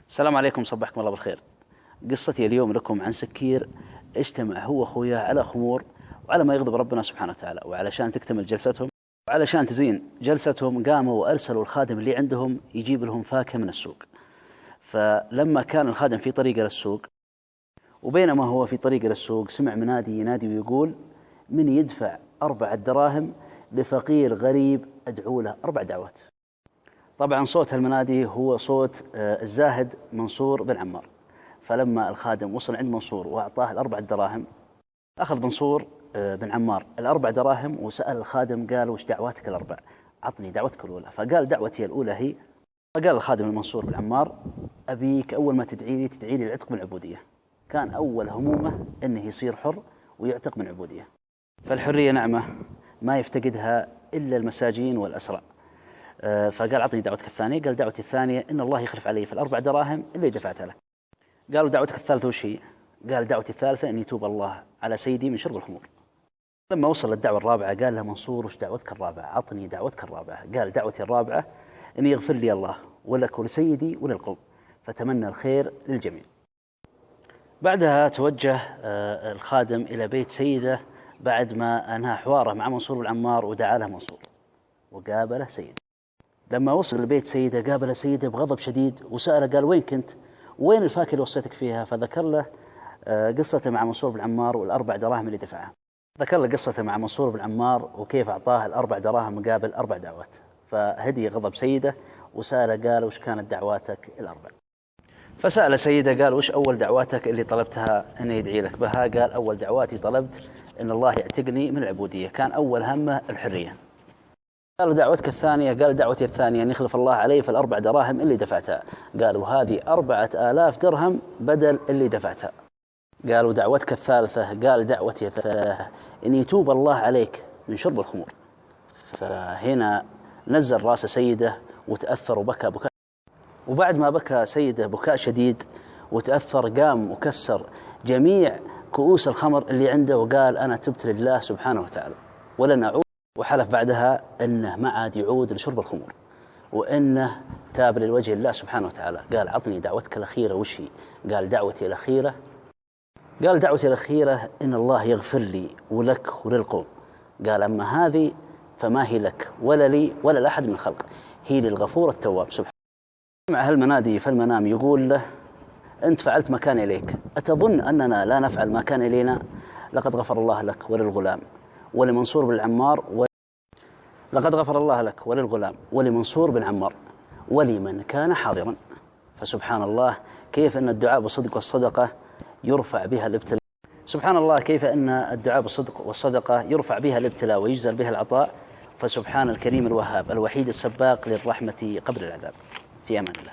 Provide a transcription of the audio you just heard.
السلام عليكم، صبحكم الله بالخير. قصتي اليوم لكم عن سكير اجتمع هو أخوياه على خمور وعلى ما يغضب ربنا سبحانه وتعالى، وعلشان تكتمل جلستهم وعلشان تزين جلستهم قاموا وأرسلوا الخادم اللي عندهم يجيب لهم فاكهة من السوق. فلما كان الخادم في طريقه للسوق، وبينما هو في طريقه للسوق سمع منادي ينادي ويقول: من يدفع 4 دراهم لفقير غريب أدعو له 4 دعوات. طبعا صوت المنادي هو صوت الزاهد منصور بن عمار. فلما الخادم وصل عند منصور وأعطاه 4 دراهم، أخذ منصور بن عمار 4 دراهم وسأل الخادم، قال: وش دعواتك ال4؟ عطني دعوتك الأولى. فقال: دعوتي الأولى هي. فقال الخادم المنصور بن عمار: أبيك أول ما تدعي لي العتق من العبودية. كان أول همومه أنه يصير حر ويعتق من العبودية. فالحرية نعمة ما يفتقدها إلا المساجين والأسرى. فقال: عطني دعوتك الثانية. قال: دعوتي الثانية إن الله يخلف علي في 4 دراهم اللي دفعتها له. قالوا: دعوتك الثالثة وش هي؟ قال: دعوتي الثالثة أن يتوب الله على سيدي من شرب الخمور. لما وصل للدعوة الرابعة قال له منصور: وش دعوتك الرابعة؟ عطني دعوتك الرابعة. قال: دعوتي الرابعة أن يغفر لي الله ولك ولسيدي وللقوم. فتمنى الخير للجميع. بعدها توجه الخادم إلى بيت سيده بعد ما أنهى حواره مع منصور بن عمار، ودعا له منصور وقابله سيده. لما وصل لبيت سيده قابل سيده بغضب شديد وسأله، قال: وين كنت؟ وين الفاكهة اللي وصيتك فيها؟ فذكر له قصته مع منصور بن عمار وال4 دراهم اللي دفعها. ذكر له قصته مع منصور بن عمار وكيف أعطاه ال4 دراهم مقابل 4 دعوات. فهدي غضب سيده وسأله، قال: وش كانت دعواتك ال4؟ فسأل سيده، قال: وش أول دعواتك اللي طلبتها أن يدعي لك بها؟ قال: أول دعواتي طلبت أن الله يعتقني من العبودية، كان أول همه الحرية. قال: دعوتك الثانية؟ قال: دعوتي الثانية أن يخلف الله علي في 4 دراهم اللي دفعتها. قال: وهذه 4000 درهم بدل اللي دفعتها. قال: ودعوتك الثالثة؟ قال: دعوتي الثالثة أن يتوب الله عليك من شرب الخمور. فهنا نزل راس سيده وتأثر وبكى بكاء. وبعد ما بكى سيده بكاء شديد وتأثر، قام وكسر جميع كؤوس الخمر اللي عنده وقال: أنا تبت لله سبحانه وتعالى ولن أعود. وحلف بعدها أنه ما عاد يعود لشرب الخمور وأنه تاب للوجه الله سبحانه وتعالى. قال: عطني دعوتك الأخيرة وش هي؟ قال: دعوتي الأخيرة. قال: دعوتي الأخيرة إن الله يغفر لي ولك وللقوم. قال: أما هذه فما هي لك ولا لي ولا لأحد من الخلق، هي للغفور التواب سبحانه. مع هالمنادي في المنام يقول له: أنت فعلت ما كان إليك، أتظن أننا لا نفعل ما كان إلينا؟ لقد غفر الله لك وللغلام ولمنصور بن عمار لقد غفر الله لك وللغلام ولمنصور بن عمار ولمن كان حاضرا. فسبحان الله كيف أن الدعاء بالصدق والصدقة يرفع بها الابتلاء. سبحان الله كيف أن الدعاء بالصدق والصدقة يرفع بها الابتلاء ويجزل بها العطاء. فسبحان الكريم الوهاب الوحيد السباق للرحمة قبل العذاب. في أمان الله.